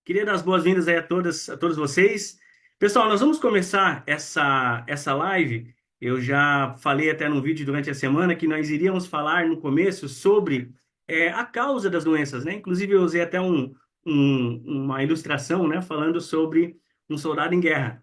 Queria dar as boas-vindas aí a todos vocês. Pessoal, nós vamos começar essa live. Eu já falei até no vídeo durante a semana que nós iríamos falar no começo sobre a causa das doenças, né? Inclusive, eu usei até uma ilustração, né? Falando sobre um soldado em guerra.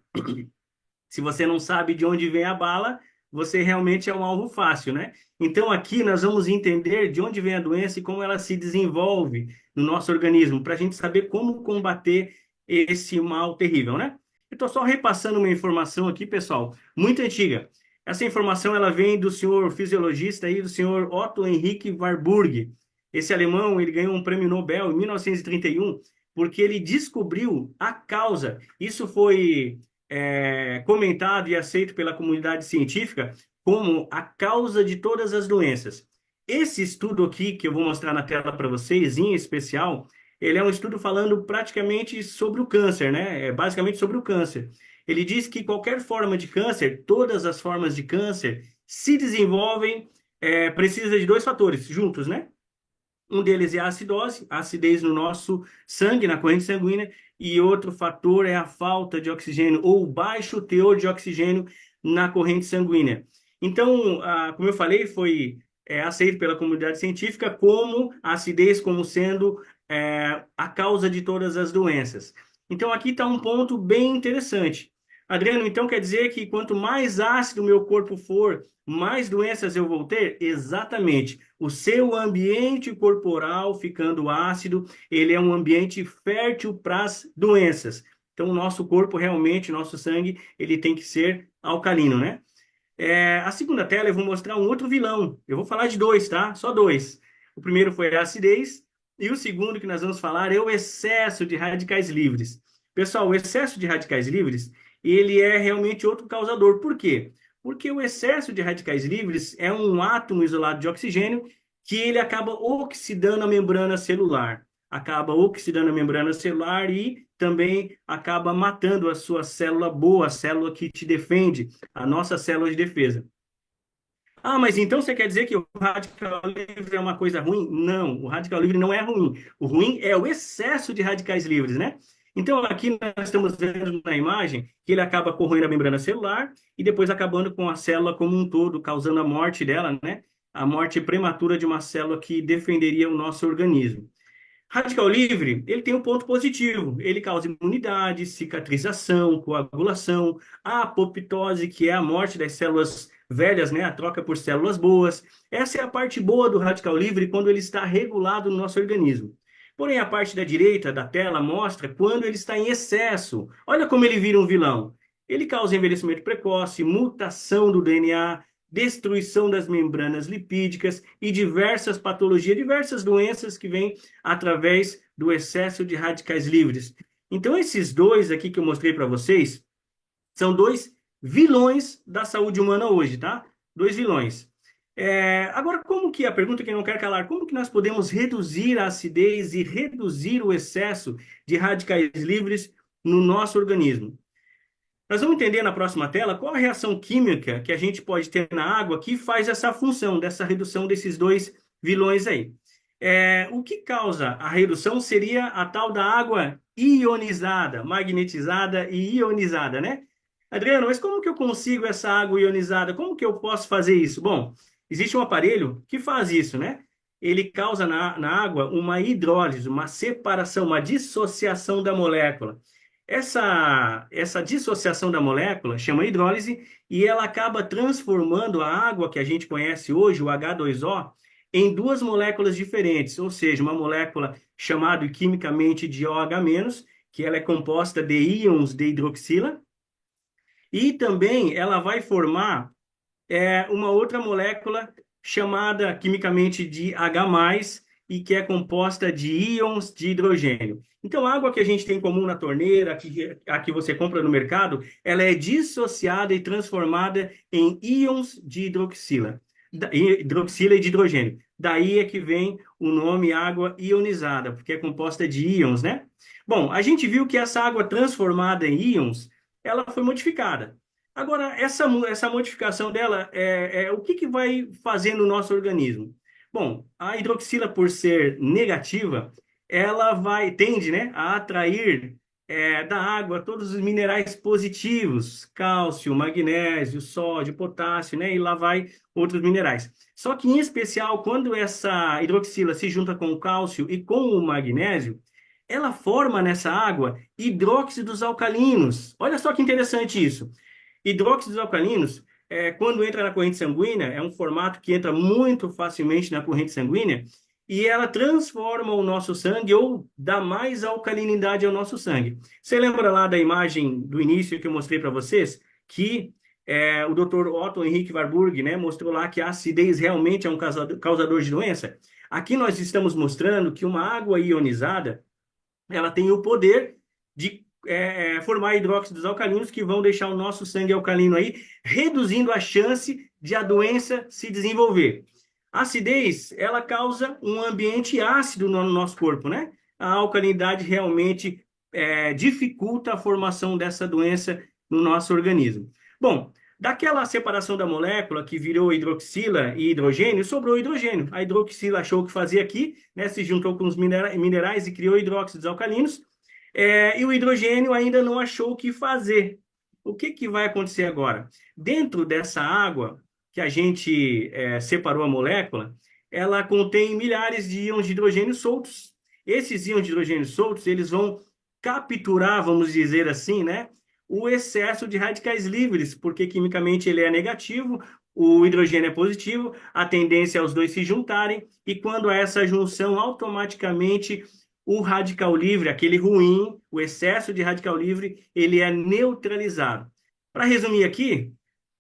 Se você não sabe de onde vem a bala, você realmente é um alvo fácil, né? Então, aqui nós vamos entender de onde vem a doença e como ela se desenvolve no nosso organismo, para a gente saber como combater esse mal terrível, né? Eu estou só repassando uma informação aqui, pessoal, muito antiga. Essa informação ela vem do senhor fisiologista aí, do senhor Otto Henrique Warburg. Esse alemão, ele ganhou um prêmio Nobel em 1931 porque ele descobriu a causa. Isso foi comentado e aceito pela comunidade científica como a causa de todas as doenças. Esse estudo aqui, que eu vou mostrar na tela para vocês, em especial, ele é um estudo falando praticamente sobre o câncer, né? Basicamente sobre o câncer. Ele diz que qualquer forma de câncer, todas as formas de câncer, se desenvolvem, precisa de dois fatores juntos, né? Um deles é a acidose, a acidez no nosso sangue, na corrente sanguínea, e outro fator é a falta de oxigênio ou o baixo teor de oxigênio na corrente sanguínea. Então, como eu falei, foi aceito pela comunidade científica como a acidez como sendo a causa de todas as doenças. Então, aqui está um ponto bem interessante. Adriano, então quer dizer que quanto mais ácido o meu corpo for, mais doenças eu vou ter? Exatamente. O seu ambiente corporal ficando ácido, ele é um ambiente fértil para as doenças. Então, o nosso corpo realmente, nosso sangue, ele tem que ser alcalino, né? A segunda tela eu vou mostrar um outro vilão. Eu vou falar de dois, tá? Só dois. O primeiro foi a acidez e o segundo que nós vamos falar é o excesso de radicais livres. Pessoal, o excesso de radicais livres, ele é realmente outro causador. Por quê? Porque o excesso de radicais livres é um átomo isolado de oxigênio que ele acaba oxidando a membrana celular. Acaba oxidando a membrana celular e também acaba matando a sua célula boa, a célula que te defende, a nossa célula de defesa. Ah, mas então você quer dizer que o radical livre é uma coisa ruim? Não, o radical livre não é ruim. O ruim é o excesso de radicais livres, né? Então, aqui nós estamos vendo na imagem que ele acaba corroendo a membrana celular e depois acabando com a célula como um todo, causando a morte dela, né? A morte prematura de uma célula que defenderia o nosso organismo. Radical livre, ele tem um ponto positivo. Ele causa imunidade, cicatrização, coagulação, a apoptose, que é a morte das células velhas, né? A troca por células boas. Essa é a parte boa do radical livre quando ele está regulado no nosso organismo. Porém, a parte da direita da tela mostra quando ele está em excesso. Olha como ele vira um vilão. Ele causa envelhecimento precoce, mutação do DNA, destruição das membranas lipídicas e diversas patologias, diversas doenças que vêm através do excesso de radicais livres. Então, esses dois aqui que eu mostrei para vocês são dois vilões da saúde humana hoje, tá? Dois vilões. Agora, como que, a pergunta que eu não quero calar, como que nós podemos reduzir a acidez e reduzir o excesso de radicais livres no nosso organismo? Nós vamos entender na próxima tela qual a reação química que a gente pode ter na água que faz essa função, dessa redução desses dois vilões aí. O que causa a redução seria a tal da água ionizada, magnetizada e ionizada, né? Adriano, mas como que eu consigo essa água ionizada? Como que eu posso fazer isso? Bom, existe um aparelho que faz isso, né? Ele causa na água uma hidrólise, uma separação, uma dissociação da molécula. Essa dissociação da molécula chama hidrólise e ela acaba transformando a água que a gente conhece hoje, o H2O, em duas moléculas diferentes, ou seja, uma molécula chamada quimicamente de OH-, que ela é composta de íons de hidroxila, e também ela vai formar uma outra molécula chamada quimicamente de H+, e que é composta de íons de hidrogênio. Então, a água que a gente tem em comum na torneira, a que você compra no mercado, ela é dissociada e transformada em íons de hidroxila e de hidrogênio. Daí é que vem o nome água ionizada, porque é composta de íons, né? Bom, a gente viu que essa água transformada em íons, ela foi modificada. Agora, essa modificação dela, o que vai fazer no nosso organismo? Bom, a hidroxila, por ser negativa, ela tende, né, a atrair da água todos os minerais positivos, cálcio, magnésio, sódio, potássio, né, e lá vai outros minerais. Só que, em especial, quando essa hidroxila se junta com o cálcio e com o magnésio, ela forma nessa água hidróxidos alcalinos. Olha só que interessante isso. Hidróxidos alcalinos, quando entra na corrente sanguínea, é um formato que entra muito facilmente na corrente sanguínea e ela transforma o nosso sangue ou dá mais alcalinidade ao nosso sangue. Você lembra lá da imagem do início que eu mostrei para vocês? Que o Dr. Otto Henrique Warburg, né, mostrou lá que a acidez realmente é um causador de doença. Aqui nós estamos mostrando que uma água ionizada ela tem o poder de formar hidróxidos alcalinos que vão deixar o nosso sangue alcalino aí, reduzindo a chance de a doença se desenvolver. A acidez, ela causa um ambiente ácido no nosso corpo, né? A alcalinidade realmente dificulta a formação dessa doença no nosso organismo. Bom, daquela separação da molécula que virou hidroxila e hidrogênio, sobrou hidrogênio. A hidroxila achou o que fazia aqui, né, se juntou com os minerais e criou hidróxidos alcalinos, e o hidrogênio ainda não achou o que fazer. O que, que vai acontecer agora? Dentro dessa água que a gente separou a molécula, ela contém milhares de íons de hidrogênio soltos. Esses íons de hidrogênio soltos, eles vão capturar, vamos dizer assim, né, o excesso de radicais livres, porque quimicamente ele é negativo, o hidrogênio é positivo, a tendência é os dois se juntarem, e quando há essa junção, automaticamente o radical livre, aquele ruim, o excesso de radical livre, ele é neutralizado. Para resumir aqui,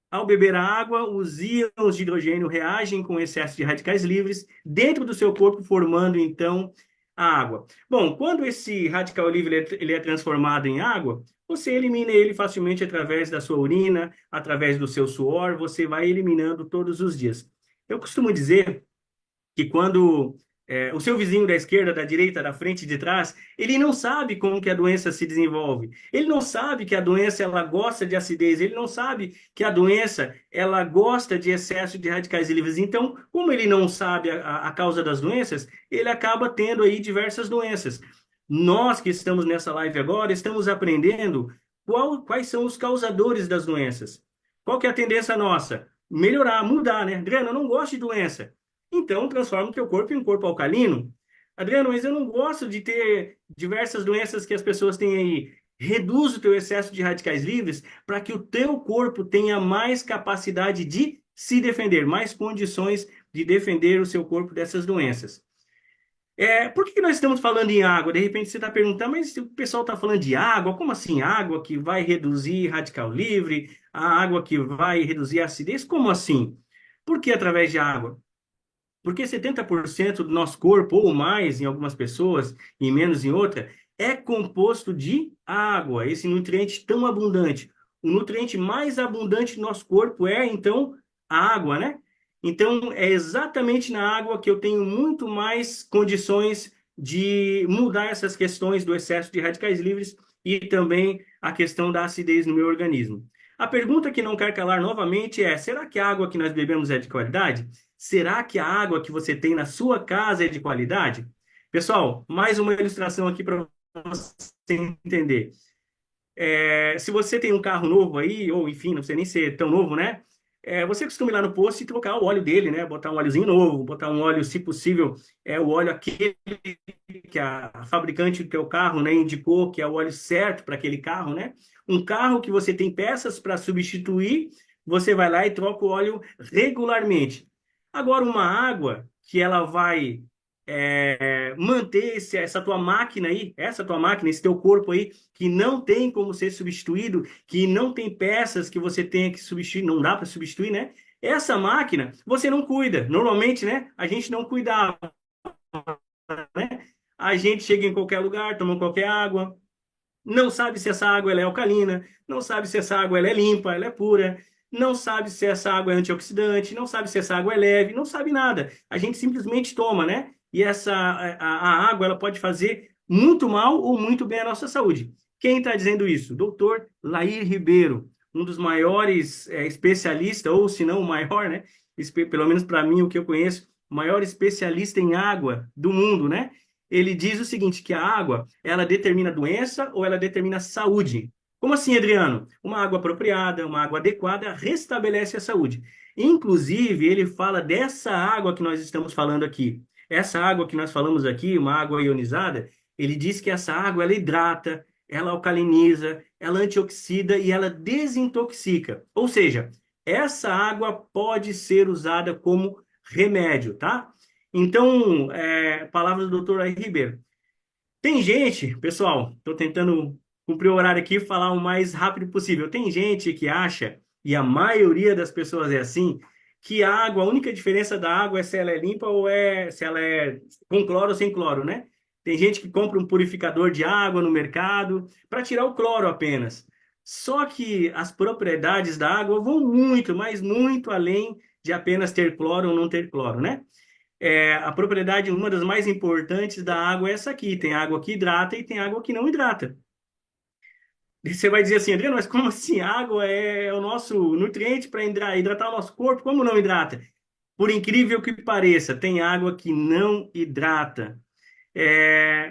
ao beber a água, os íons de hidrogênio reagem com o excesso de radicais livres dentro do seu corpo, formando então a água. Bom, quando esse radical livre ele é transformado em água, você elimina ele facilmente através da sua urina, através do seu suor, você vai eliminando todos os dias. Eu costumo dizer que quando o seu vizinho da esquerda, da direita, da frente, de trás, ele não sabe como que a doença se desenvolve. Ele não sabe que a doença ela gosta de acidez. Ele não sabe que a doença ela gosta de excesso de radicais livres. Então, como ele não sabe a causa das doenças, ele acaba tendo aí diversas doenças. Nós que estamos nessa live agora, estamos aprendendo quais são os causadores das doenças. Qual que é a tendência nossa? Melhorar, mudar, né? Adriano, eu não gosto de doença. Então, transforma o teu corpo em um corpo alcalino. Adriano, mas eu não gosto de ter diversas doenças que as pessoas têm aí. Reduz o teu excesso de radicais livres para que o teu corpo tenha mais capacidade de se defender, mais condições de defender o seu corpo dessas doenças. Por que nós estamos falando em água? De repente você está perguntando, mas o pessoal está falando de água, como assim água que vai reduzir radical livre, a água que vai reduzir a acidez? Como assim? Por que através de água? Porque 70% do nosso corpo, ou mais em algumas pessoas, e menos em outra, é composto de água, esse nutriente tão abundante. O nutriente mais abundante do nosso corpo é, então, a água, né? Então, é exatamente na água que eu tenho muito mais condições de mudar essas questões do excesso de radicais livres e também a questão da acidez no meu organismo. A pergunta que não quer calar novamente é: será que a água que nós bebemos é de qualidade? Será que a água que você tem na sua casa é de qualidade? Pessoal, mais uma ilustração aqui para você entender. Se você tem um carro novo aí, ou enfim, não sei nem ser tão novo, né? Você costuma ir lá no posto e trocar o óleo dele, né? Botar um óleozinho novo, botar um óleo, se possível, o óleo aquele que a fabricante do teu carro, né, indicou que é o óleo certo para aquele carro, né? Um carro que você tem peças para substituir, você vai lá e troca o óleo regularmente. Agora, uma água que ela vai manter essa tua máquina aí, essa tua máquina, esse teu corpo aí, que não tem como ser substituído, que não tem peças que você tenha que substituir, não dá para substituir, né? Essa máquina, você não cuida. Normalmente, né? A gente não cuidava, né? A gente chega em qualquer lugar, toma qualquer água, não sabe se essa água ela é alcalina, não sabe se essa água ela é limpa, ela é pura, não sabe se essa água é antioxidante, não sabe se essa água é leve, não sabe nada. A gente simplesmente toma, né? E a água ela pode fazer muito mal ou muito bem à nossa saúde. Quem está dizendo isso? Doutor Lair Ribeiro, um dos maiores especialistas, ou se não o maior, né? Pelo menos para mim, o que eu conheço, o maior especialista em água do mundo, né? ele diz o seguinte, que a água, ela determina doença ou ela determina saúde. Como assim, Adriano? Uma água apropriada, uma água adequada restabelece a saúde. Inclusive, ele fala dessa água que nós estamos falando aqui. Essa água que nós falamos aqui, uma água ionizada, ele diz que essa água ela hidrata, ela alcaliniza, ela antioxida e ela desintoxica. Ou seja, essa água pode ser usada como remédio, tá? Então, palavras do doutor Ari Ribeiro. Tem gente, pessoal, estou tentando cumprir o horário aqui e falar o mais rápido possível. Tem gente que acha, e a maioria das pessoas é assim, que a água, a única diferença da água é se ela é limpa ou se ela é com cloro ou sem cloro, né? Tem gente que compra um purificador de água no mercado para tirar o cloro apenas. Só que as propriedades da água vão muito, mas muito além de apenas ter cloro ou não ter cloro, né? A propriedade, uma das mais importantes da água é essa aqui. Tem água que hidrata e tem água que não hidrata. E você vai dizer assim, Adriano, mas como assim? Água é o nosso nutriente para hidratar o nosso corpo, como não hidrata? Por incrível que pareça, tem água que não hidrata.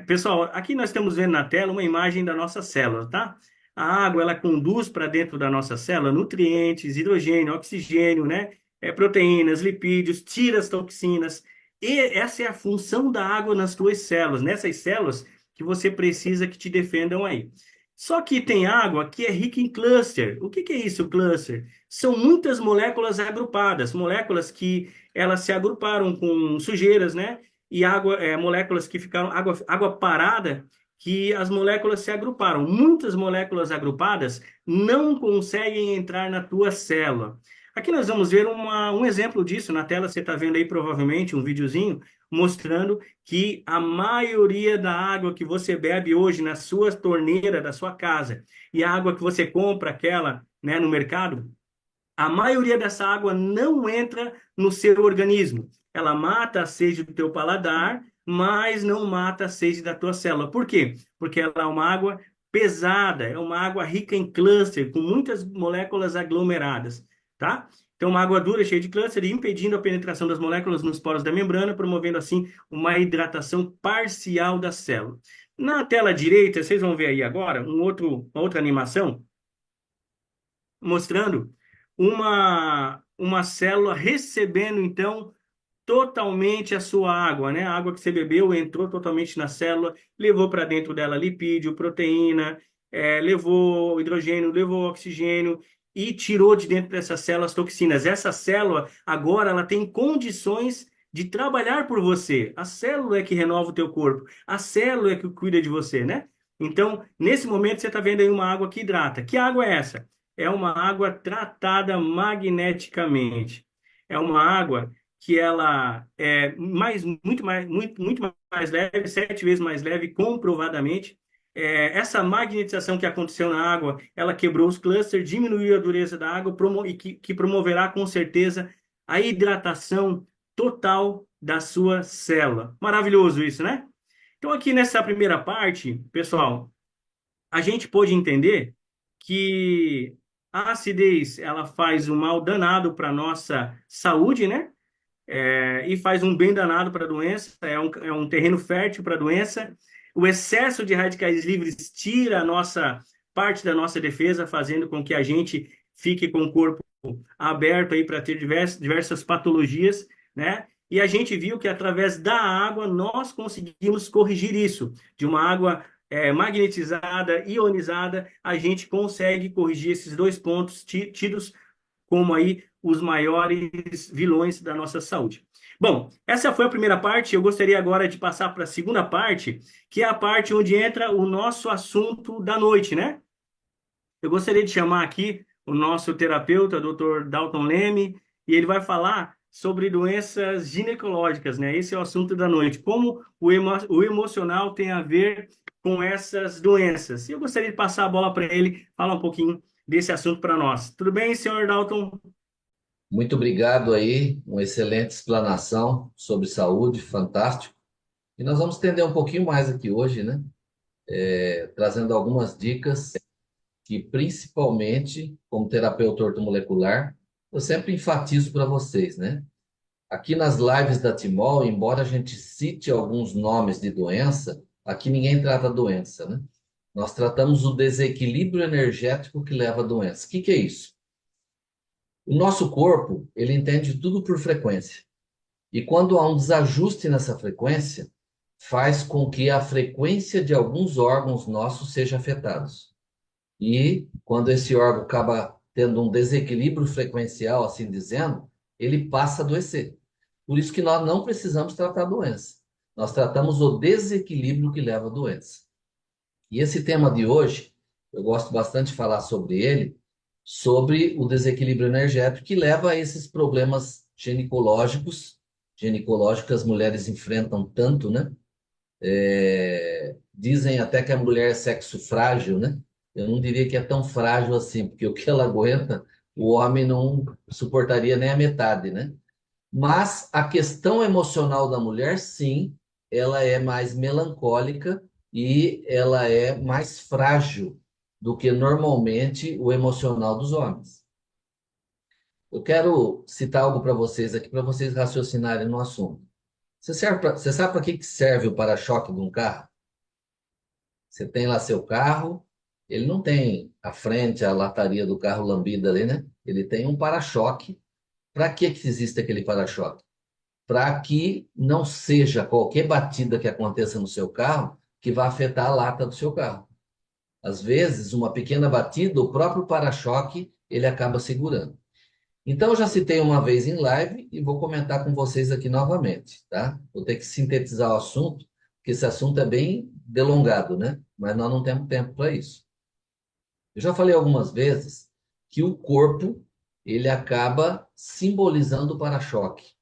Pessoal, aqui nós estamos vendo na tela uma imagem da nossa célula, tá? A água, ela conduz para dentro da nossa célula nutrientes, hidrogênio, oxigênio, né? Proteínas, lipídios, tira as toxinas. E essa é a função da água nas tuas células, nessas células que você precisa que te defendam aí. Só que tem água que é rica em cluster. O que é isso, cluster? São muitas moléculas agrupadas, moléculas que elas se agruparam com sujeiras, né? E água, moléculas que ficaram, água parada, que as moléculas se agruparam. Muitas moléculas agrupadas não conseguem entrar na tua célula. Aqui nós vamos ver um exemplo disso. Na tela você está vendo aí provavelmente um videozinho mostrando que a maioria da água que você bebe hoje na sua torneira da sua casa e a água que você compra, aquela, né, no mercado, a maioria dessa água não entra no seu organismo. Ela mata a sede do teu paladar, mas não mata a sede da tua célula. Por quê? Porque ela é uma água pesada, é uma água rica em cluster, com muitas moléculas aglomeradas, tá? Então, uma água dura, cheia de cluster, impedindo a penetração das moléculas nos poros da membrana, promovendo assim uma hidratação parcial da célula. Na tela direita, vocês vão ver aí agora uma outra animação mostrando uma célula recebendo, então, totalmente a sua água, né? A água que você bebeu entrou totalmente na célula, levou para dentro dela lipídio, proteína, levou hidrogênio, levou oxigênio e tirou de dentro dessas células toxinas. Essa célula, agora, ela tem condições de trabalhar por você. A célula é que renova o teu corpo. A célula é que cuida de você, né? Então, nesse momento, você está vendo aí uma água que hidrata. Que água é essa? É uma água tratada magneticamente. É uma água que ela é muito mais leve, 7 vezes mais leve, comprovadamente. Essa magnetização que aconteceu na água, ela quebrou os clusters, diminuiu a dureza da água e que promoverá com certeza a hidratação total da sua célula. Maravilhoso isso, né? Então aqui nessa primeira parte, pessoal, a gente pôde entender que a acidez ela faz um mal danado para a nossa saúde, né? E faz um bem danado para a doença, é um terreno fértil para a doença. O excesso de radicais livres tira a nossa parte da nossa defesa, fazendo com que a gente fique com o corpo aberto aí para ter diversas patologias, né? E a gente viu que através da água nós conseguimos corrigir isso. De uma água magnetizada, ionizada, a gente consegue corrigir esses dois pontos tidos como aí os maiores vilões da nossa saúde. Bom, essa foi a primeira parte. Eu gostaria agora de passar para a segunda parte, que é a parte onde entra o nosso assunto da noite, né? Eu gostaria de chamar aqui o nosso terapeuta, Dr. Dalton Leme, e ele vai falar sobre doenças ginecológicas, né? Esse é o assunto da noite. Como o emocional tem a ver com essas doenças. E eu gostaria de passar a bola para ele falar um pouquinho desse assunto para nós. Tudo bem, senhor Dalton? Muito obrigado aí, uma excelente explanação sobre saúde, fantástico. E nós vamos entender um pouquinho mais aqui hoje, né? Trazendo algumas dicas que, principalmente, como terapeuta ortomolecular, eu sempre enfatizo para vocês, né? Aqui nas lives da Timol, embora a gente cite alguns nomes de doença, aqui ninguém trata a doença, né? Nós tratamos o desequilíbrio energético que leva à doença. O que que é isso? O nosso corpo, ele entende tudo por frequência. E quando há um desajuste nessa frequência, faz com que a frequência de alguns órgãos nossos seja afetados. E quando esse órgão acaba tendo um desequilíbrio frequencial, assim dizendo, ele passa a adoecer. Por isso que nós não precisamos tratar a doença. Nós tratamos o desequilíbrio que leva à doença. E esse tema de hoje, eu gosto bastante de falar sobre ele, sobre o desequilíbrio energético que leva a esses problemas ginecológicos que as mulheres enfrentam tanto, né? Dizem até que a mulher é sexo frágil, né? Eu não diria que é tão frágil assim, porque o que ela aguenta, o homem não suportaria nem a metade, né? Mas a questão emocional da mulher, sim, ela é mais melancólica e ela é mais frágil do que normalmente o emocional dos homens. Eu quero citar algo para vocês aqui, para vocês raciocinarem no assunto. Você sabe para que serve o para-choque de um carro? Você tem lá seu carro, ele não tem a frente, a lataria do carro lambida ali, né? Ele tem um para-choque. Para que existe aquele para-choque? Para que não seja qualquer batida que aconteça no seu carro que vá afetar a lata do seu carro. Às vezes, uma pequena batida, o próprio para-choque, ele acaba segurando. Então, eu já citei uma vez em live e vou comentar com vocês aqui novamente, tá? Vou ter que sintetizar o assunto, porque esse assunto é bem delongado, né? Mas nós não temos tempo para isso. Eu já falei algumas vezes que o corpo, ele acaba simbolizando o para-choque.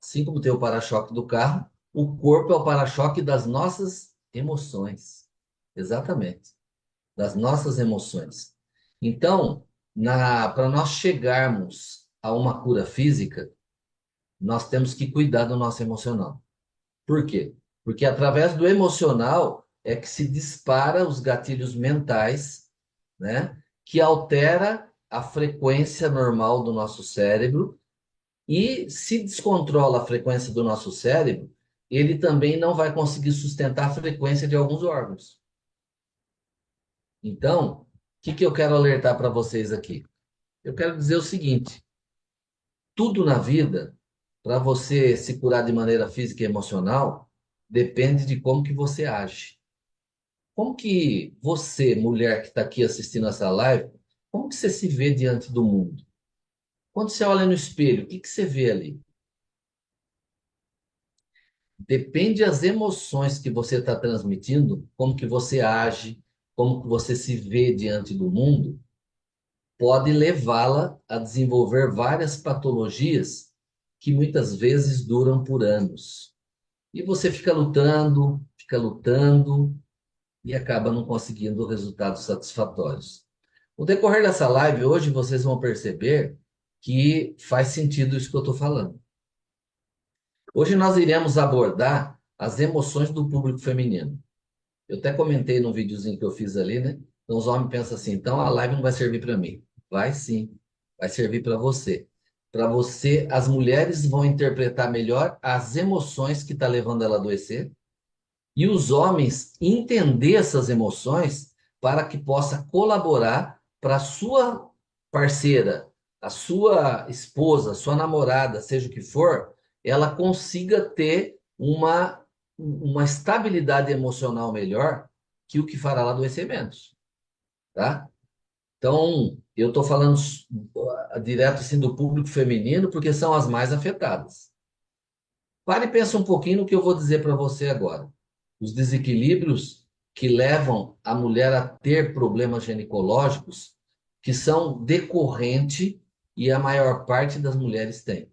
Assim como tem o para-choque do carro, o corpo é o para-choque das nossas emoções. Exatamente, das nossas emoções. Então, para nós chegarmos a uma cura física, nós temos que cuidar do nosso emocional. Por quê? Porque através do emocional é que se dispara os gatilhos mentais, né, que altera a frequência normal do nosso cérebro e se descontrola a frequência do nosso cérebro, ele também não vai conseguir sustentar a frequência de alguns órgãos. Então, o que eu quero alertar para vocês aqui? Eu quero dizer o seguinte: tudo na vida, para você se curar de maneira física e emocional, depende de como que você age. Como que você, mulher que está aqui assistindo essa live, como que você se vê diante do mundo? Quando você olha no espelho, o que que você vê ali? Depende das emoções que você está transmitindo, como que você age, como que você se vê diante do mundo, pode levá-la a desenvolver várias patologias que muitas vezes duram por anos. E você fica lutando e acaba não conseguindo resultados satisfatórios. No decorrer dessa live, hoje vocês vão perceber que faz sentido isso que eu estou falando. Hoje nós iremos abordar as emoções do público feminino. Eu até comentei no videozinho que eu fiz ali, né? Então os homens pensam assim, então a live não vai servir para mim. Vai sim, vai servir para você. Para você, as mulheres vão interpretar melhor as emoções que está levando ela a adoecer e os homens entender essas emoções para que possa colaborar para a sua parceira, a sua esposa, a sua namorada, seja o que for, ela consiga ter uma estabilidade emocional melhor que o que fará ela adoecer menos, tá? Então, eu estou falando direto assim do público feminino porque são as mais afetadas. Pare e pensa um pouquinho no que eu vou dizer para você agora. Os desequilíbrios que levam a mulher a ter problemas ginecológicos que são decorrente e a maior parte das mulheres tem,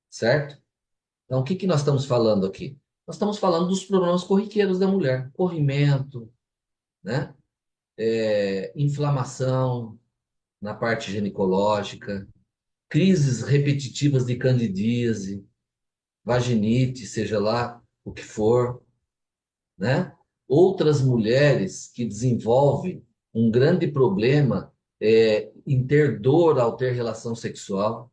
certo? Então, o que que nós estamos falando aqui? Nós estamos falando dos problemas corriqueiros da mulher, corrimento, né? Inflamação na parte ginecológica, crises repetitivas de candidíase, vaginite, seja lá o que for, né? Outras mulheres que desenvolvem um grande problema em ter dor ao ter relação sexual.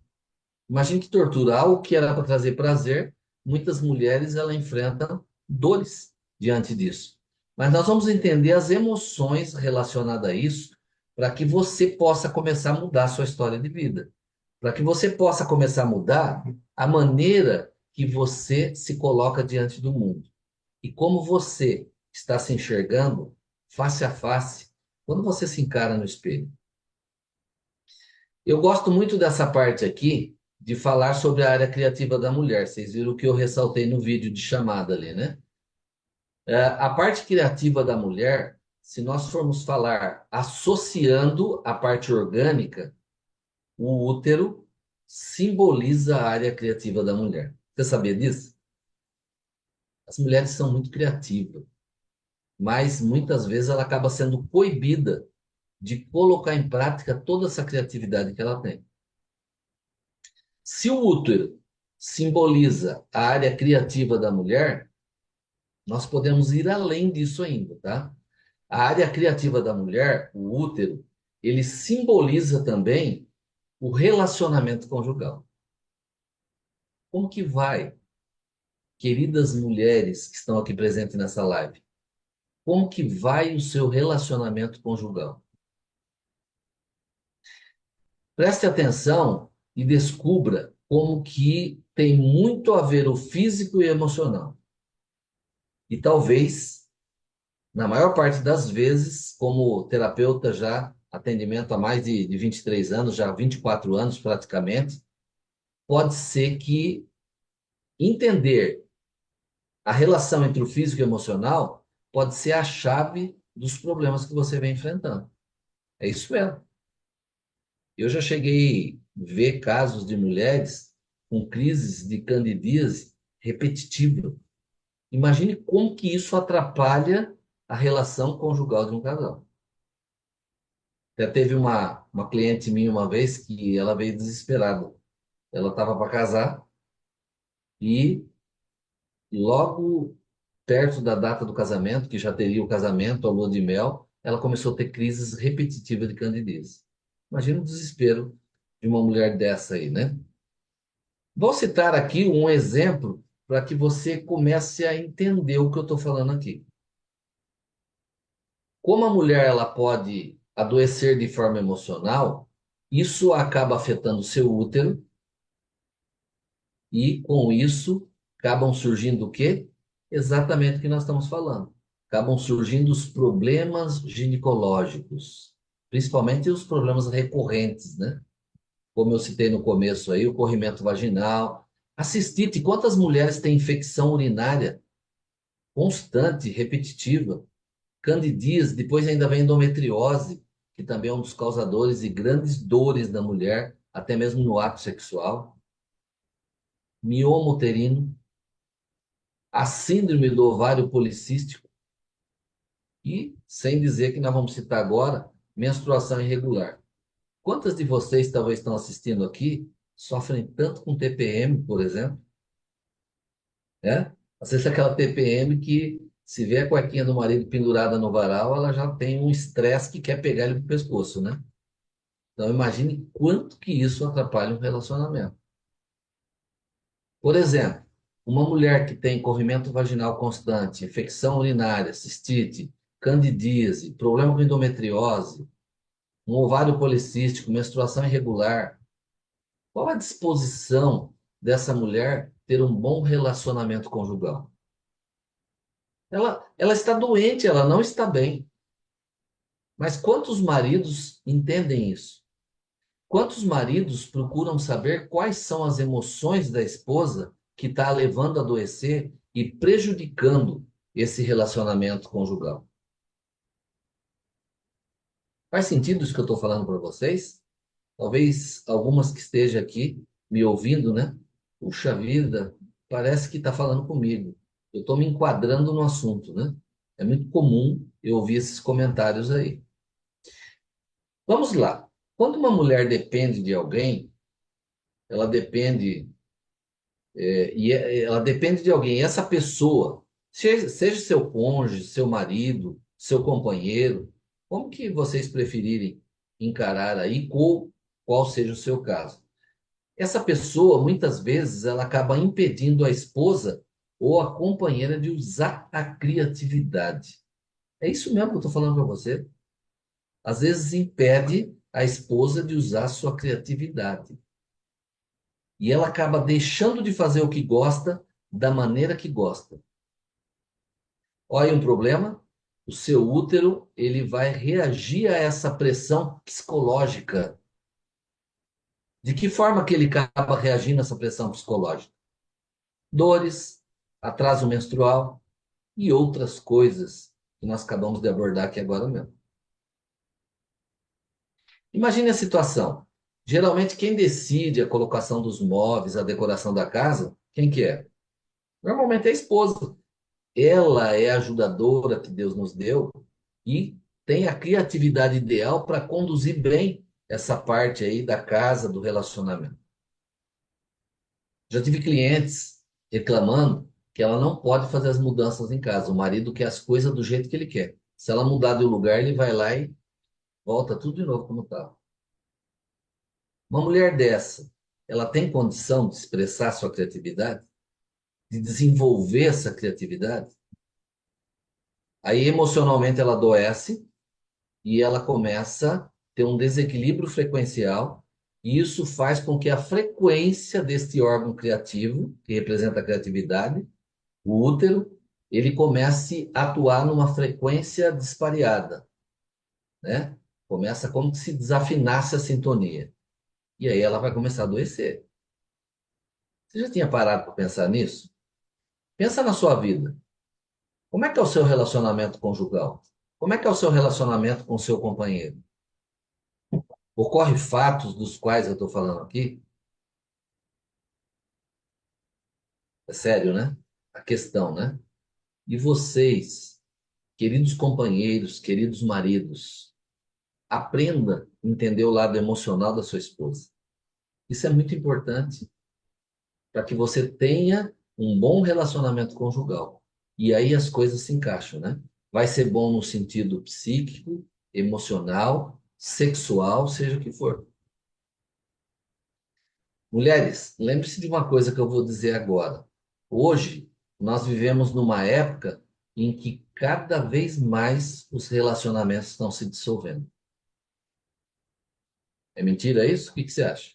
Imagine que tortura, algo que era para trazer prazer, muitas mulheres ela enfrentam dores diante disso. Mas nós vamos entender as emoções relacionadas a isso para que você possa começar a mudar a sua história de vida, para que você possa começar a mudar a maneira que você se coloca diante do mundo e como você está se enxergando face a face quando você se encara no espelho. Eu gosto muito dessa parte aqui de falar sobre a área criativa da mulher. Vocês viram o que eu ressaltei no vídeo de chamada ali, né? A parte criativa da mulher, se nós formos falar associando a parte orgânica, o útero simboliza a área criativa da mulher. Você sabia disso? As mulheres são muito criativas, mas muitas vezes ela acaba sendo coibida de colocar em prática toda essa criatividade que ela tem. Se o útero simboliza a área criativa da mulher, nós podemos ir além disso ainda, tá? A área criativa da mulher, o útero, ele simboliza também o relacionamento conjugal. Como que vai, queridas mulheres que estão aqui presentes nessa live? Como que vai o seu relacionamento conjugal? Preste atenção e descubra como que tem muito a ver o físico e o emocional. E talvez, na maior parte das vezes, como terapeuta já, atendimento há mais de 23 anos, já há 24 anos praticamente, pode ser que entender a relação entre o físico e o emocional pode ser a chave dos problemas que você vem enfrentando. É isso mesmo. Eu já cheguei a ver casos de mulheres com crises de candidíase repetitiva. Imagine como que isso atrapalha a relação conjugal de um casal. Até teve uma cliente minha uma vez que ela veio desesperada. Ela estava para casar e logo perto da data do casamento, que já teria o casamento, a lua de mel, ela começou a ter crises repetitivas de candidíase. Imagina o desespero de uma mulher dessa aí, né? Vou citar aqui um exemplo para que você comece a entender o que eu estou falando aqui. Como a mulher ela pode adoecer de forma emocional, isso acaba afetando o seu útero e, com isso, acabam surgindo o quê? Exatamente o que nós estamos falando. Acabam surgindo os problemas ginecológicos, principalmente os problemas recorrentes, né? Como eu citei no começo aí, o corrimento vaginal, a cistite. Quantas mulheres têm infecção urinária constante, repetitiva? Candidíase, depois ainda vem endometriose, que também é um dos causadores de grandes dores da mulher, até mesmo no ato sexual. Mioma uterino, a síndrome do ovário policístico e, sem dizer que nós vamos citar agora, menstruação irregular. Quantas de vocês talvez estão assistindo aqui sofrem tanto com TPM, por exemplo, né? Às vezes aquela TPM que se vê a cuequinha do marido pendurada no varal, ela já tem um estresse que quer pegar ele pro pescoço, né? Então imagine quanto que isso atrapalha um relacionamento. Por exemplo, uma mulher que tem corrimento vaginal constante, infecção urinária, cistite, candidíase, problema com endometriose, um ovário policístico, menstruação irregular, qual a disposição dessa mulher ter um bom relacionamento conjugal? Ela está doente, ela não está bem. Mas quantos maridos entendem isso? Quantos maridos procuram saber quais são as emoções da esposa que está a levando a adoecer e prejudicando esse relacionamento conjugal? Faz sentido isso que eu estou falando para vocês? Talvez algumas que estejam aqui me ouvindo, né? Puxa vida, parece que está falando comigo. Eu estou me enquadrando no assunto, né? É muito comum eu ouvir esses comentários aí. Vamos lá. Quando uma mulher depende de alguém, ela depende, ela depende de alguém. E essa pessoa, seja seu cônjuge, seu marido, seu companheiro, como que vocês preferirem encarar aí, qual seja o seu caso? Essa pessoa, muitas vezes, ela acaba impedindo a esposa ou a companheira de usar a criatividade. É isso mesmo que eu estou falando para você. Às vezes impede a esposa de usar a sua criatividade. E ela acaba deixando de fazer o que gosta da maneira que gosta. Olha aí um problema. O seu útero, ele vai reagir a essa pressão psicológica. De que forma que ele acaba reagindo a essa pressão psicológica? Dores, atraso menstrual e outras coisas que nós acabamos de abordar aqui agora mesmo. Imagine a situação. Geralmente quem decide a colocação dos móveis, a decoração da casa, quem que é? Normalmente é a esposa. Ela é a ajudadora que Deus nos deu e tem a criatividade ideal para conduzir bem essa parte aí da casa, do relacionamento. Já tive clientes reclamando que ela não pode fazer as mudanças em casa. O marido quer as coisas do jeito que ele quer. Se ela mudar de lugar, ele vai lá e volta tudo de novo como estava. Uma mulher dessa, ela tem condição de expressar sua criatividade, de desenvolver essa criatividade? Aí emocionalmente ela adoece e ela começa a ter um desequilíbrio frequencial, e isso faz com que a frequência deste órgão criativo, que representa a criatividade, o útero, ele comece a atuar numa frequência dispareada, né? Começa como se desafinasse a sintonia. E aí ela vai começar a adoecer. Você já tinha parado para pensar nisso? Pensa na sua vida. Como é que é o seu relacionamento conjugal? Como é que é o seu relacionamento com o seu companheiro? Ocorre fatos dos quais eu estou falando aqui? É sério, né? A questão, né? E vocês, queridos companheiros, queridos maridos, aprenda a entender o lado emocional da sua esposa. Isso é muito importante para que você tenha um bom relacionamento conjugal. E aí as coisas se encaixam, né? Vai ser bom no sentido psíquico, emocional, sexual, seja o que for. Mulheres, lembre-se de uma coisa que eu vou dizer agora. Hoje, nós vivemos numa época em que cada vez mais os relacionamentos estão se dissolvendo. É mentira isso? O que você acha?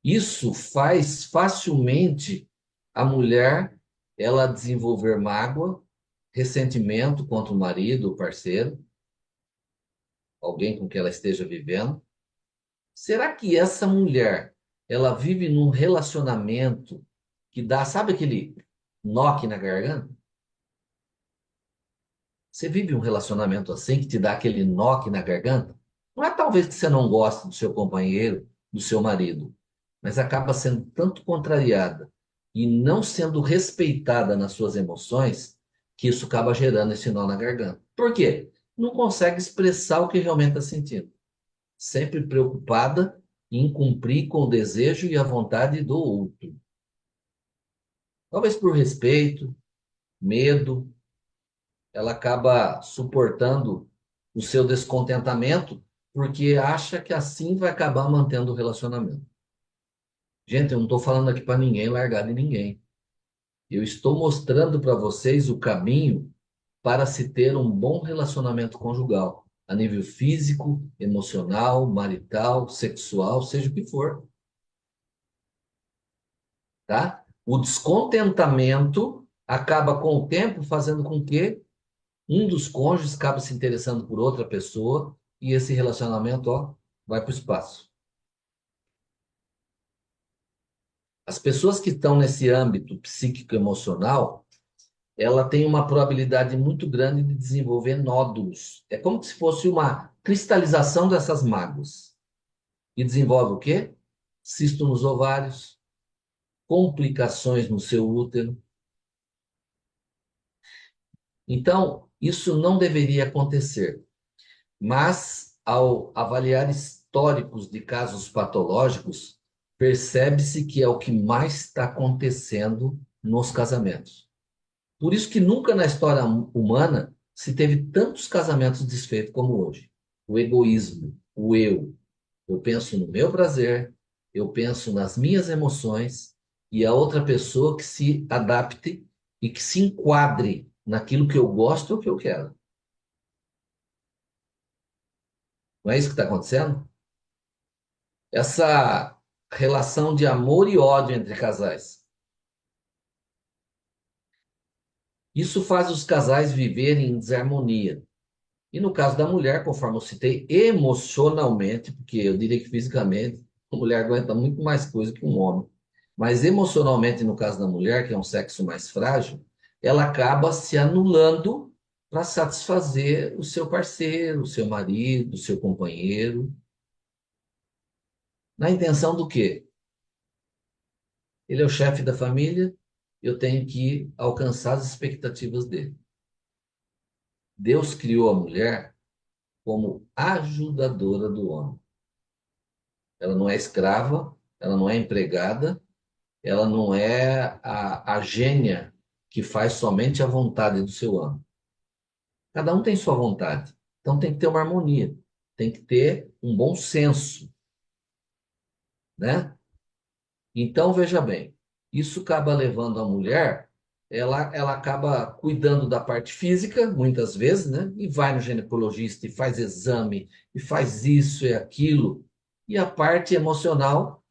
Isso faz facilmente a mulher ela desenvolver mágoa, ressentimento contra o marido, o parceiro, alguém com quem ela esteja vivendo. Será que essa mulher ela vive num relacionamento que dá, sabe aquele nó na garganta? Você vive um relacionamento assim que te dá aquele nó na garganta? Não é talvez que você não goste do seu companheiro, do seu marido, mas acaba sendo tanto contrariada e não sendo respeitada nas suas emoções que isso acaba gerando esse nó na garganta. Por quê? Não consegue expressar o que realmente está sentindo. Sempre preocupada em cumprir com o desejo e a vontade do outro. Talvez por respeito, medo, ela acaba suportando o seu descontentamento porque acha que assim vai acabar mantendo o relacionamento. Gente, eu não estou falando aqui para ninguém largar de ninguém. Eu estou mostrando para vocês o caminho para se ter um bom relacionamento conjugal, a nível físico, emocional, marital, sexual, seja o que for, tá? O descontentamento acaba com o tempo fazendo com que um dos cônjuges acaba se interessando por outra pessoa e esse relacionamento, ó, vai para o espaço. As pessoas que estão nesse âmbito psíquico-emocional, ela tem uma probabilidade muito grande de desenvolver nódulos. É como se fosse uma cristalização dessas mágoas. E desenvolve o quê? Cisto nos ovários, complicações no seu útero. Então, isso não deveria acontecer. Mas, ao avaliar históricos de casos patológicos, percebe-se que é o que mais está acontecendo nos casamentos. Por isso que nunca na história humana se teve tantos casamentos desfeitos como hoje. O egoísmo, o eu. Eu penso no meu prazer, eu penso nas minhas emoções e a outra pessoa que se adapte e que se enquadre naquilo que eu gosto ou que eu quero. Não é isso que está acontecendo? Essa relação de amor e ódio entre casais. Isso faz os casais viverem em desarmonia. E no caso da mulher, conforme eu citei, emocionalmente, porque eu diria que fisicamente, a mulher aguenta muito mais coisa que um homem. Mas emocionalmente, no caso da mulher, que é um sexo mais frágil, ela acaba se anulando para satisfazer o seu parceiro, o seu marido, o seu companheiro, na intenção do quê? Ele é o chefe da família, eu tenho que alcançar as expectativas dele. Deus criou a mulher como ajudadora do homem. Ela não é escrava, ela não é empregada, ela não é a gênia que faz somente a vontade do seu amo. Cada um tem sua vontade, então tem que ter uma harmonia, tem que ter um bom senso, né? Então, veja bem, isso acaba levando a mulher, ela acaba cuidando da parte física, muitas vezes, né? E vai no ginecologista e faz exame, e faz isso e aquilo, e a parte emocional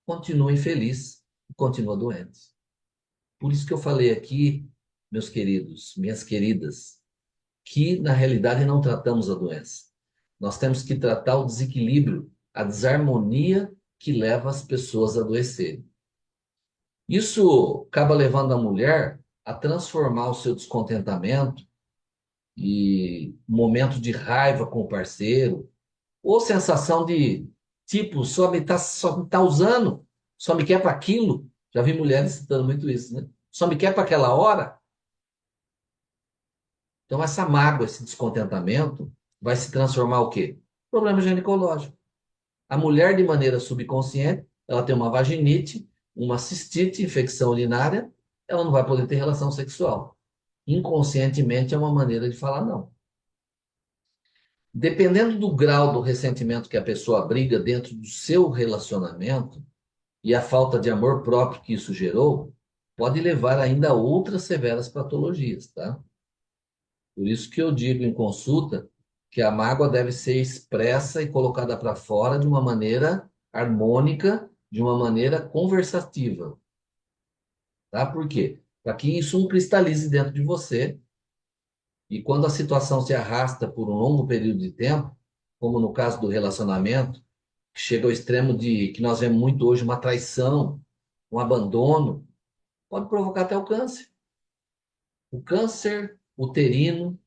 continua infeliz, continua doente. Por isso que eu falei aqui, meus queridos, minhas queridas, que na realidade não tratamos a doença. Nós temos que tratar o desequilíbrio, a desarmonia que leva as pessoas a adoecerem. Isso acaba levando a mulher a transformar o seu descontentamento e momento de raiva com o parceiro, ou sensação de tipo, só me tá usando, só me quer para aquilo. Já vi mulheres citando muito isso, né? Só me quer para aquela hora. Então, essa mágoa, esse descontentamento, vai se transformar o quê? Problema ginecológico. A mulher, de maneira subconsciente, ela tem uma vaginite, uma cistite, infecção urinária, ela não vai poder ter relação sexual. Inconscientemente é uma maneira de falar não. Dependendo do grau do ressentimento que a pessoa abriga dentro do seu relacionamento e a falta de amor próprio que isso gerou, pode levar ainda a outras severas patologias, tá? Por isso que eu digo em consulta que a mágoa deve ser expressa e colocada para fora de uma maneira harmônica, de uma maneira conversativa, tá? Por quê? Para que isso não cristalize dentro de você e quando a situação se arrasta por um longo período de tempo, como no caso do relacionamento, que chega ao extremo de que nós vemos muito hoje uma traição, um abandono, pode provocar até o câncer. O câncer uterino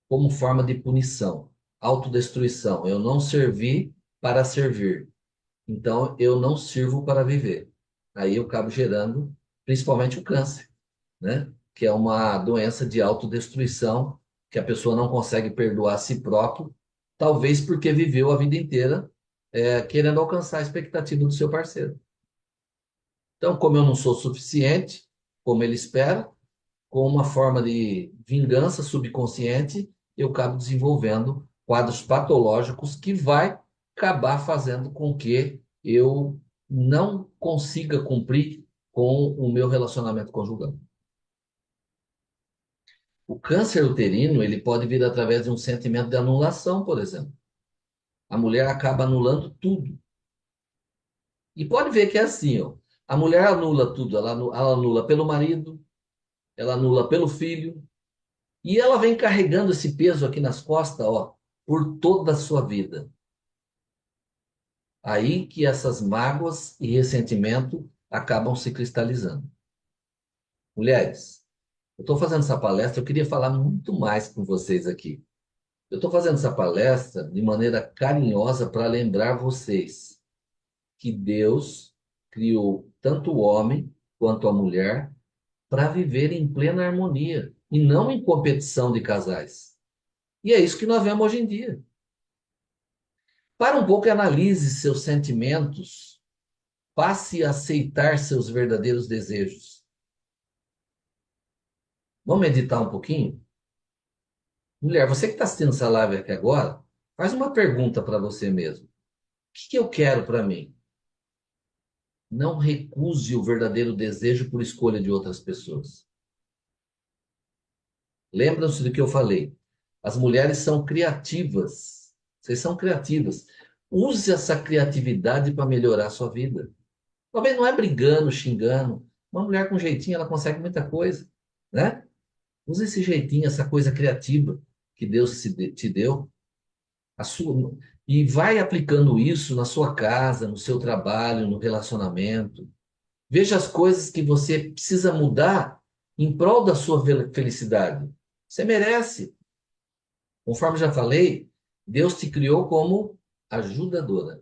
como forma de punição, autodestruição. Eu não servi para servir, então eu não sirvo para viver. Aí eu acabo gerando principalmente o câncer, né? Que é uma doença de autodestruição que a pessoa não consegue perdoar a si próprio, talvez porque viveu a vida inteira querendo alcançar a expectativa do seu parceiro. Então, como eu não sou suficiente, como ele espera, com uma forma de vingança subconsciente, eu acabo desenvolvendo quadros patológicos que vai acabar fazendo com que eu não consiga cumprir com o meu relacionamento conjugal. O câncer uterino, ele pode vir através de um sentimento de anulação, por exemplo. A mulher acaba anulando tudo. E pode ver que é assim, ó. A mulher anula tudo, ela anula pelo marido, ela anula pelo filho, e ela vem carregando esse peso aqui nas costas, ó, por toda a sua vida. Aí que essas mágoas e ressentimento acabam se cristalizando. Mulheres, eu estou fazendo essa palestra, eu queria falar muito mais com vocês aqui. Eu estou fazendo essa palestra de maneira carinhosa para lembrar vocês que Deus criou tanto o homem quanto a mulher para viver em plena harmonia e não em competição de casais. E é isso que nós vemos hoje em dia. Para um pouco e analise seus sentimentos, passe a aceitar seus verdadeiros desejos. Vamos meditar um pouquinho? Mulher, você que está assistindo essa live aqui agora, faz uma pergunta para você mesmo. que eu quero para mim? Não recuse o verdadeiro desejo por escolha de outras pessoas. Lembram-se do que eu falei. As mulheres são criativas. Vocês são criativas. Use essa criatividade para melhorar a sua vida. Talvez não é brigando, xingando. Uma mulher com jeitinho, ela consegue muita coisa, né? Use esse jeitinho, essa coisa criativa que Deus te deu. A sua, e vai aplicando isso na sua casa, no seu trabalho, no relacionamento. Veja as coisas que você precisa mudar em prol da sua felicidade. Você merece. Conforme já falei, Deus te criou como ajudadora.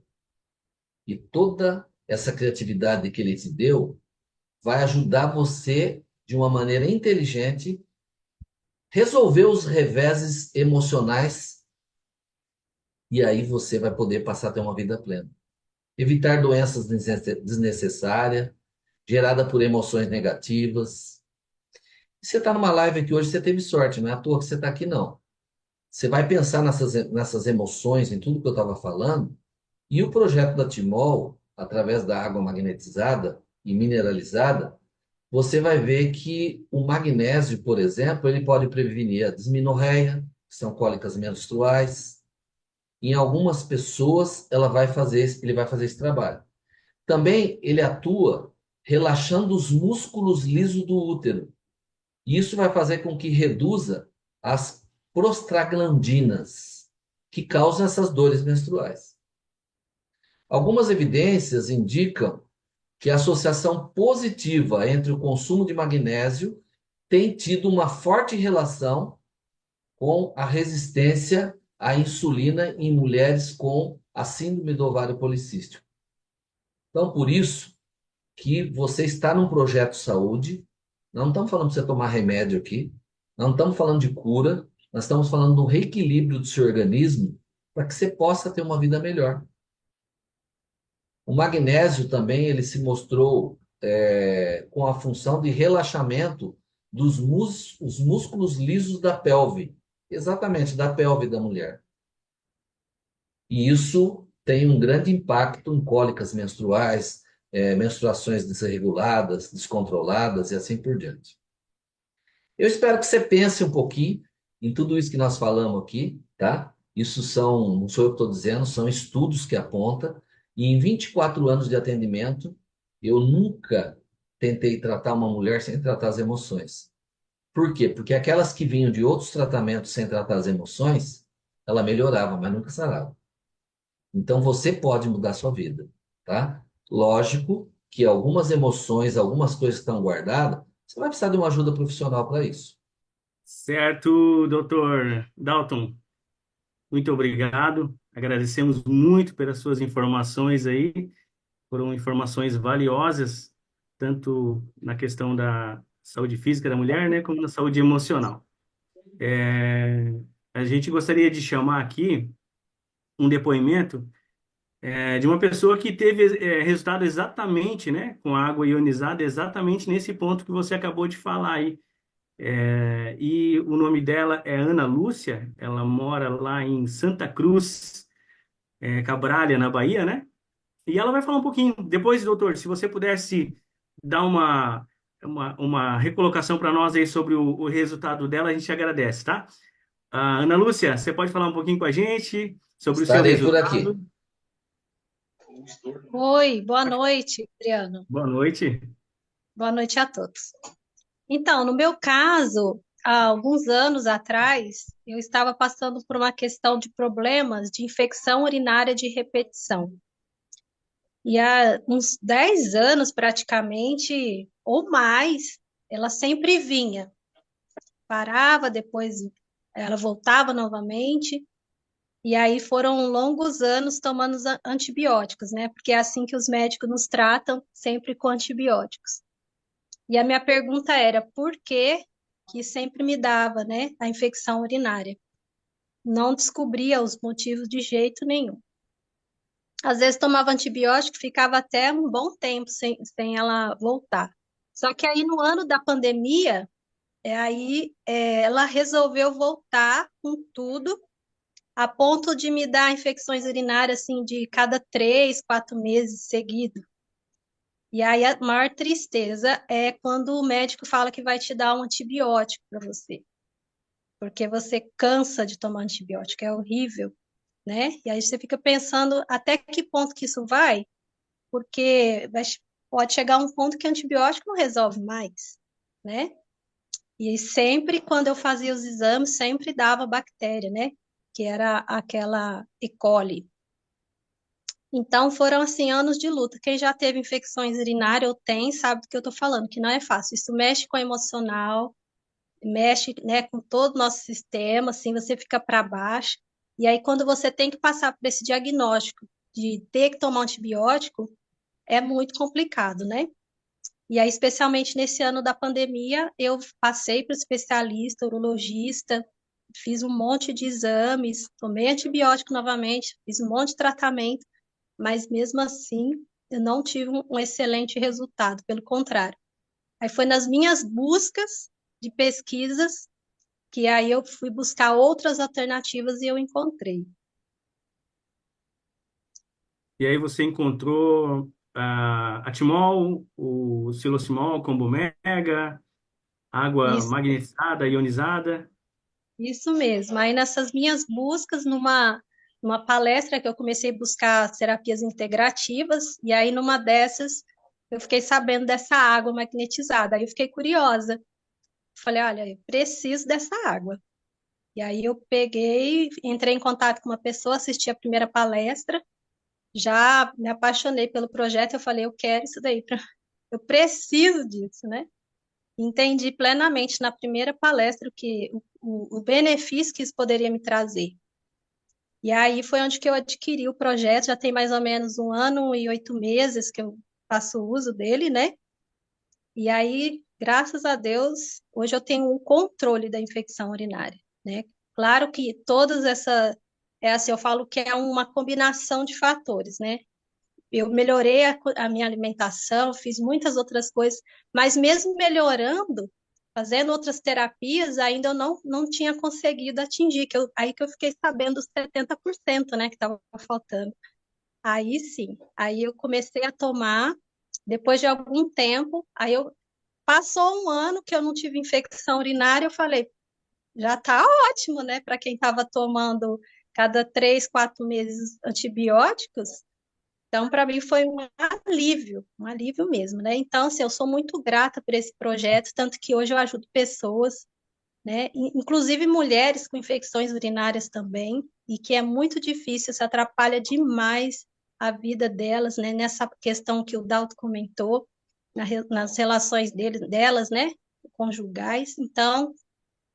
E toda essa criatividade que Ele te deu vai ajudar você, de uma maneira inteligente, resolver os reveses emocionais e aí você vai poder passar a ter uma vida plena. Evitar doenças desnecessárias, geradas por emoções negativas. Você está numa live aqui hoje, você teve sorte, não é à toa que você está aqui, não. Você vai pensar nessas emoções, em tudo que eu estava falando, e o projeto da Timol, através da água magnetizada e mineralizada, você vai ver que o magnésio, por exemplo, ele pode prevenir a dismenorreia, que são cólicas menstruais. Em algumas pessoas, ele vai fazer esse trabalho. Também ele atua relaxando os músculos lisos do útero. E isso vai fazer com que reduza as prostaglandinas, que causam essas dores menstruais. Algumas evidências indicam que a associação positiva entre o consumo de magnésio tem tido uma forte relação com a resistência à insulina em mulheres com a síndrome do ovário policístico. Então, por isso que você está num projeto saúde, não estamos falando para você tomar remédio aqui, não estamos falando de cura, nós estamos falando do reequilíbrio do seu organismo para que você possa ter uma vida melhor. O magnésio também ele se mostrou com a função de relaxamento os músculos lisos da pelve, exatamente da pelve da mulher. E isso tem um grande impacto em cólicas menstruais, menstruações desreguladas, descontroladas e assim por diante. Eu espero que você pense um pouquinho em tudo isso que nós falamos aqui, tá? Não sou eu que estou dizendo, são estudos que apontam. E em 24 anos de atendimento, eu nunca tentei tratar uma mulher sem tratar as emoções. Por quê? Porque aquelas que vinham de outros tratamentos sem tratar as emoções, ela melhorava, mas nunca sarava. Então você pode mudar a sua vida, tá? Lógico que algumas emoções, algumas coisas que estão guardadas, você vai precisar de uma ajuda profissional para isso. Certo, doutor Dalton. Muito obrigado. Agradecemos muito pelas suas informações aí. Foram informações valiosas, tanto na questão da saúde física da mulher, né, como na saúde emocional. É, a gente gostaria de chamar aqui um depoimento de uma pessoa que teve resultado exatamente, né, com água ionizada, exatamente nesse ponto que você acabou de falar aí. E o nome dela é Ana Lúcia, ela mora lá em Santa Cruz, Cabralha, na Bahia, né? E ela vai falar um pouquinho. Depois, doutor, se você pudesse dar uma recolocação para nós aí sobre o resultado dela, a gente agradece, tá? Ana Lúcia, você pode falar um pouquinho com a gente sobre o seu Estarei por aqui. resultado? Oi, boa noite, Adriano. Boa noite. Boa noite a todos. Então, no meu caso, há alguns anos atrás, eu estava passando por uma questão de problemas de infecção urinária de repetição. E há uns 10 anos, praticamente, ou mais, ela sempre vinha. Parava, depois ela voltava novamente. E aí foram longos anos tomando os antibióticos, né? Porque é assim que os médicos nos tratam, sempre com antibióticos. E a minha pergunta era, por que que sempre me dava, né, a infecção urinária? Não descobria os motivos de jeito nenhum. Às vezes tomava antibiótico, ficava até um bom tempo sem ela voltar. Só que aí no ano da pandemia, ela resolveu voltar com tudo a ponto de me dar infecções urinárias assim de cada 3, 4 meses seguido. E aí a maior tristeza é quando o médico fala que vai te dar um antibiótico para você, porque você cansa de tomar antibiótico, é horrível, né? E aí você fica pensando até que ponto que isso vai, porque pode chegar um ponto que antibiótico não resolve mais, né? E sempre, quando eu fazia os exames, sempre dava bactéria, né? Que era aquela E. coli. Então, foram, assim, anos de luta. Quem já teve infecções urinárias ou tem, sabe do que eu tô falando, que não é fácil. Isso mexe com o emocional, mexe, né, com todo o nosso sistema, assim, você fica para baixo. E aí, quando você tem que passar por esse diagnóstico de ter que tomar um antibiótico, é muito complicado, né? E aí, especialmente nesse ano da pandemia, eu passei para o especialista, urologista, fiz um monte de exames, tomei antibiótico novamente, fiz um monte de tratamento, mas mesmo assim eu não tive um excelente resultado, pelo contrário. Aí foi nas minhas buscas de pesquisas que aí eu fui buscar outras alternativas e eu encontrei. E aí você encontrou a Timol, o Silocimol, Combomega, água Isso, magnetizada, ionizada. isso mesmo. Aí nessas minhas buscas, numa palestra que eu comecei a buscar as terapias integrativas, e aí numa dessas eu fiquei sabendo dessa água magnetizada. Aí eu fiquei curiosa. Falei, olha, eu preciso dessa água. E aí eu peguei, entrei em contato com uma pessoa, assisti a primeira palestra, já me apaixonei pelo projeto, eu falei, eu quero isso daí, eu preciso disso, né? Entendi plenamente na primeira palestra o benefício que isso poderia me trazer. E aí foi onde que eu adquiri o projeto, já tem mais ou menos 1 ano e 8 meses que eu faço uso dele, né? E aí, graças a Deus, hoje eu tenho um controle da infecção urinária, né? Claro que todas essa, é assim, eu falo que é uma combinação de fatores, né? Eu melhorei a minha alimentação, fiz muitas outras coisas, mas mesmo melhorando, fazendo outras terapias, ainda eu não tinha conseguido atingir, aí que eu fiquei sabendo os 70%, né, que estava faltando. Aí sim, aí eu comecei a tomar, depois de algum tempo, aí eu passou 1 ano que eu não tive infecção urinária, eu falei, já está ótimo, né, para quem estava tomando cada 3, 4 meses antibióticos, então, para mim foi um alívio mesmo, né? Então, assim, eu sou muito grata por esse projeto, tanto que hoje eu ajudo pessoas, né? Inclusive mulheres com infecções urinárias também, e que é muito difícil, se atrapalha demais a vida delas, né? Nessa questão que o Dalton comentou, nas relações delas, né? Conjugais. Então,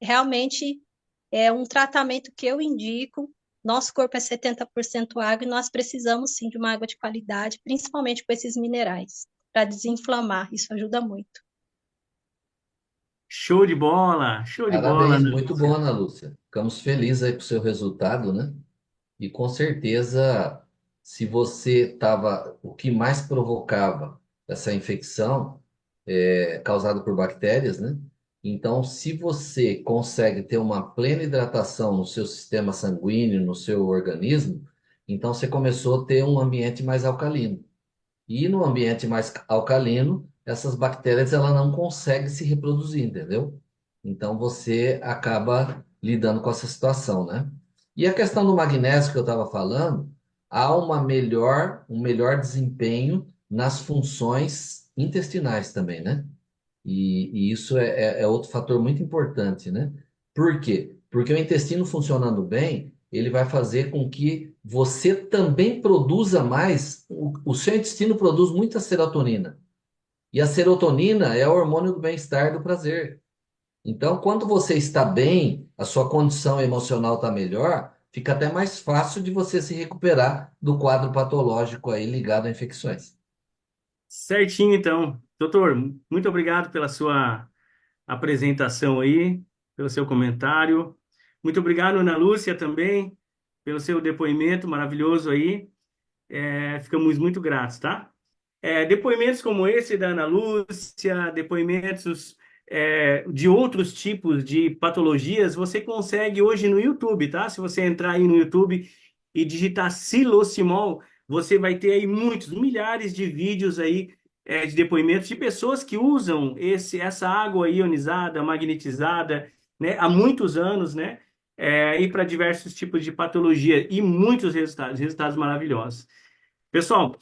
realmente é um tratamento que eu indico. Nosso corpo é 70% água e nós precisamos sim de uma água de qualidade, principalmente com esses minerais, para desinflamar. Isso ajuda muito. Show de bola, Parabéns, Ana muito bom, Lúcia. Ana Lúcia. Ficamos felizes aí com o seu resultado, né? E com certeza, se você estava, o que mais provocava essa infecção é causada por bactérias, né? Então, se você consegue ter uma plena hidratação no seu sistema sanguíneo, no seu organismo, então você começou a ter um ambiente mais alcalino. E no ambiente mais alcalino, essas bactérias ela não conseguem se reproduzir, entendeu? Então você acaba lidando com essa situação, né? E a questão do magnésio que eu estava falando, há um melhor desempenho nas funções intestinais também, né? E isso é outro fator muito importante, né? Por quê? Porque o intestino funcionando bem, ele vai fazer com que você também produza mais. O seu intestino produz muita serotonina. E a serotonina é o hormônio do bem-estar, do prazer. Então, quando você está bem, a sua condição emocional está melhor, fica até mais fácil de você se recuperar do quadro patológico aí ligado a infecções. Certinho, então. Doutor, muito obrigado pela sua apresentação aí, pelo seu comentário. Muito obrigado, Ana Lúcia, também, pelo seu depoimento maravilhoso aí. Ficamos muito gratos, tá? Depoimentos como esse da Ana Lúcia, depoimentos de outros tipos de patologias, você consegue hoje no YouTube, tá? Se você entrar aí no YouTube e digitar silocimol, você vai ter aí muitos, milhares de vídeos aí de depoimentos de pessoas que usam essa água ionizada, magnetizada, né, há muitos anos, né? E para diversos tipos de patologia e muitos resultados maravilhosos. Pessoal,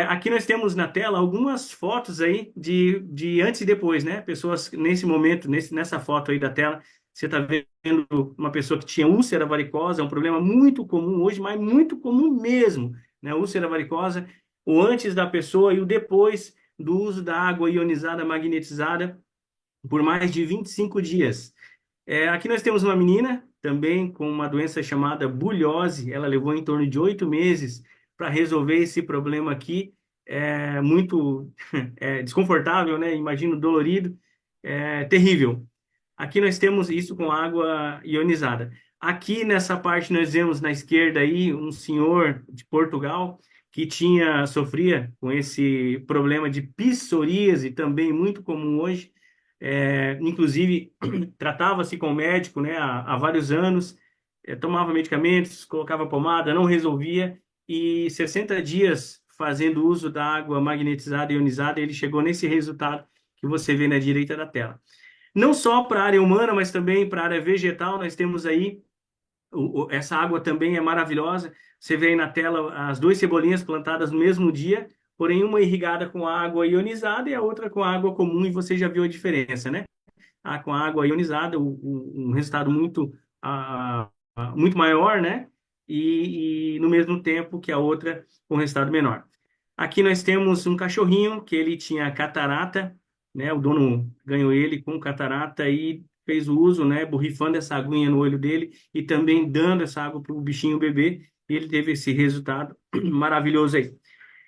aqui nós temos na tela algumas fotos aí de antes e depois, né? Pessoas nesse momento, nessa foto aí da tela, você está vendo uma pessoa que tinha úlcera varicosa, é um problema muito comum hoje, mas muito comum mesmo, né? Úlcera varicosa, o antes da pessoa e o depois do uso da água ionizada magnetizada por mais de 25 dias. Aqui nós temos uma menina também com uma doença chamada bulhose. Ela levou em torno de 8 meses para resolver esse problema aqui. Muito desconfortável, né? Imagino dolorido, terrível. Aqui nós temos isso com água ionizada. Aqui nessa parte nós vemos na esquerda aí um senhor de Portugal que sofria com esse problema de psoríase, também muito comum hoje. Inclusive tratava-se com o médico, né, há vários anos, tomava medicamentos, colocava pomada, não resolvia, e 60 dias fazendo uso da água magnetizada e ionizada, ele chegou nesse resultado que você vê na direita da tela. Não só para a área humana, mas também para a área vegetal, nós temos aí, essa água também é maravilhosa. Você vê aí na tela as duas cebolinhas plantadas no mesmo dia, porém uma irrigada com água ionizada e a outra com água comum, e você já viu a diferença, né? Com a água ionizada, um resultado muito maior, né? E no mesmo tempo que a outra com resultado menor. Aqui nós temos um cachorrinho que ele tinha catarata, né? O dono ganhou ele com catarata e fez o uso, né? Borrifando essa aguinha no olho dele e também dando essa água para o bichinho beber. E ele teve esse resultado maravilhoso aí.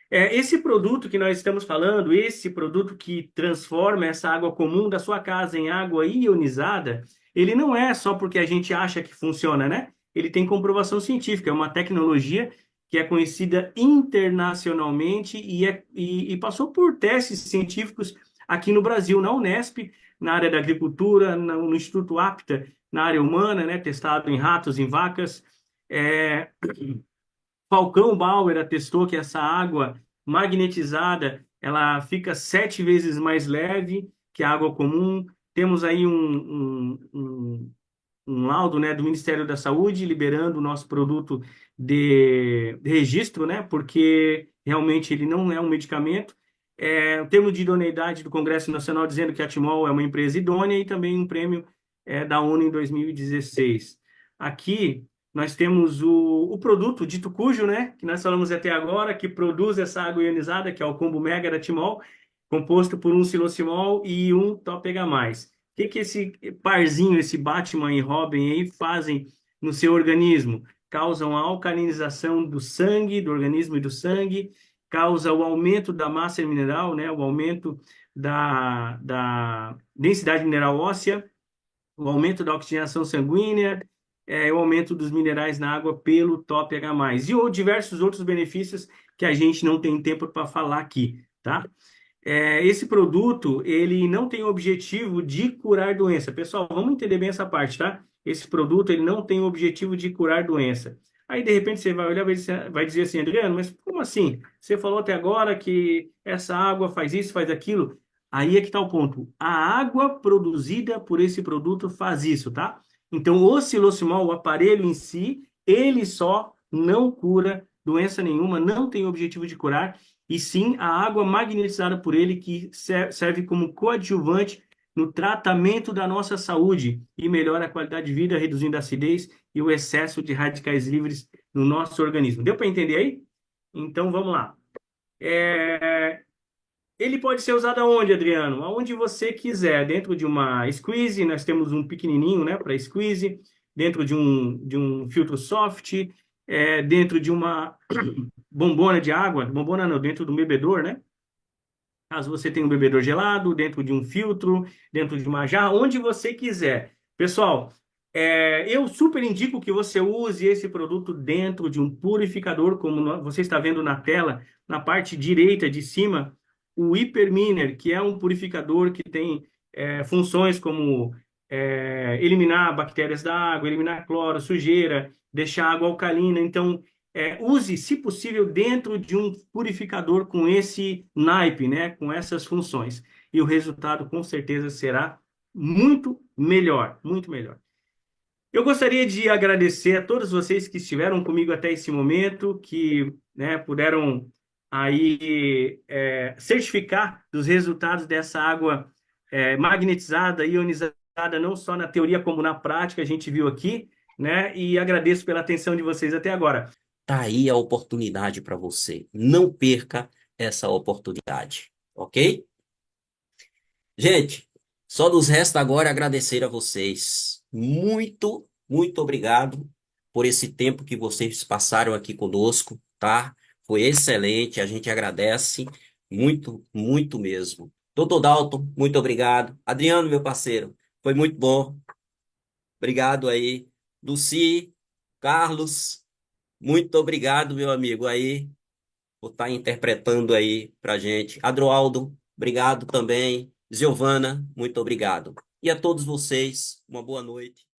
Esse produto que nós estamos falando, esse produto que transforma essa água comum da sua casa em água ionizada, ele não é só porque a gente acha que funciona, né? Ele tem comprovação científica, é uma tecnologia que é conhecida internacionalmente e passou por testes científicos aqui no Brasil, na Unesp, na área da agricultura, no Instituto Apta, na área humana, né? Testado em ratos, em vacas. Falcão Bauer atestou que essa água magnetizada ela fica 7 vezes mais leve que a água comum. Temos aí um laudo, né, do Ministério da Saúde liberando o nosso produto de registro, né, porque realmente ele não é um medicamento. O termo de idoneidade do Congresso Nacional dizendo que a Timol é uma empresa idônea e também um prêmio da ONU em 2016. Aqui nós temos o produto dito cujo, né, que nós falamos até agora, que produz essa água ionizada, que é o combo mega da Timol, composto por um silocimol e um Topega+. O que esse parzinho, esse Batman e Robin aí fazem no seu organismo? Causam a alcalinização do sangue, do organismo e do sangue, causa o aumento da massa mineral, né, o aumento da densidade mineral óssea, o aumento da oxigenação sanguínea, o aumento dos minerais na água pelo Topega+, e diversos outros benefícios que a gente não tem tempo para falar aqui, tá? Esse produto, ele não tem o objetivo de curar doença. Pessoal, vamos entender bem essa parte, tá? Esse produto, ele não tem o objetivo de curar doença. Aí, de repente, você vai olhar e vai dizer assim, Adriano, mas como assim? Você falou até agora que essa água faz isso, faz aquilo. Aí é que está o ponto. A água produzida por esse produto faz isso, tá? Então, o silocimol, o aparelho em si, ele só não cura doença nenhuma, não tem o objetivo de curar, e sim a água magnetizada por ele que serve como coadjuvante no tratamento da nossa saúde e melhora a qualidade de vida, reduzindo a acidez e o excesso de radicais livres no nosso organismo. Deu para entender aí? Então, vamos lá. Ele pode ser usado aonde, Adriano? Aonde você quiser. Dentro de uma squeeze, nós temos um pequenininho, né, para squeeze. Dentro de um filtro soft. Dentro de uma bombona de água. Bombona não, dentro de um bebedor, né? Caso você tenha um bebedor gelado, dentro de um filtro, dentro de uma jarra, onde você quiser. Pessoal, eu super indico que você use esse produto dentro de um purificador, como você está vendo na tela, na parte direita de cima, o Hyperminer, que é um purificador que tem funções como eliminar bactérias da água, eliminar cloro, sujeira, deixar a água alcalina. Então, use, se possível, dentro de um purificador com esse naipe, né, com essas funções. E o resultado, com certeza, será muito melhor, muito melhor. Eu gostaria de agradecer a todos vocês que estiveram comigo até esse momento, que, né, puderam aí certificar dos resultados dessa água magnetizada, ionizada, não só na teoria como na prática, a gente viu aqui, né? E agradeço pela atenção de vocês até agora. Tá aí a oportunidade para você. Não perca essa oportunidade, ok? Gente, só nos resta agora agradecer a vocês. Muito, muito obrigado por esse tempo que vocês passaram aqui conosco, tá? Foi excelente, a gente agradece muito, muito mesmo. Doutor Dalton, muito obrigado. Adriano, meu parceiro, foi muito bom. Obrigado aí. Luci, Carlos, muito obrigado, meu amigo, aí, por estar interpretando aí pra gente. Adroaldo, obrigado também. Giovana, muito obrigado. E a todos vocês, uma boa noite.